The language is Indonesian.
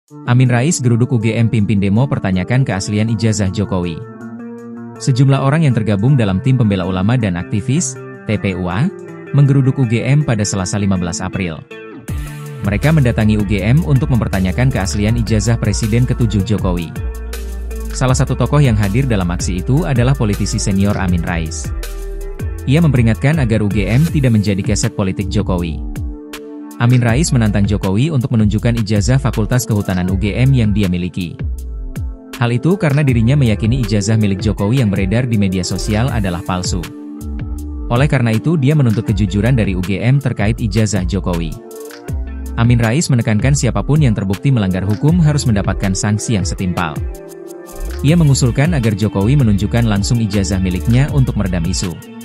Amien Rais Geruduk UGM Pimpin demo pertanyakan keaslian ijazah Jokowi. Sejumlah orang yang tergabung dalam Tim Pembela Ulama dan Aktivis, TPUA, menggeruduk UGM pada Selasa 15 April. Mereka mendatangi UGM untuk mempertanyakan keaslian ijazah Presiden ke-7 Jokowi. Salah satu tokoh yang hadir dalam aksi itu adalah politisi senior Amin Rais. Ia memperingatkan agar UGM tidak menjadi keset politik Jokowi. Amin Rais menantang Jokowi untuk menunjukkan ijazah Fakultas Kehutanan UGM yang dia miliki. Hal itu karena dirinya meyakini ijazah milik Jokowi yang beredar di media sosial adalah palsu. Oleh karena itu dia menuntut kejujuran dari UGM terkait ijazah Jokowi. Amin Rais menekankan siapapun yang terbukti melanggar hukum harus mendapatkan sanksi yang setimpal. Ia mengusulkan agar Jokowi menunjukkan langsung ijazah miliknya untuk meredam isu.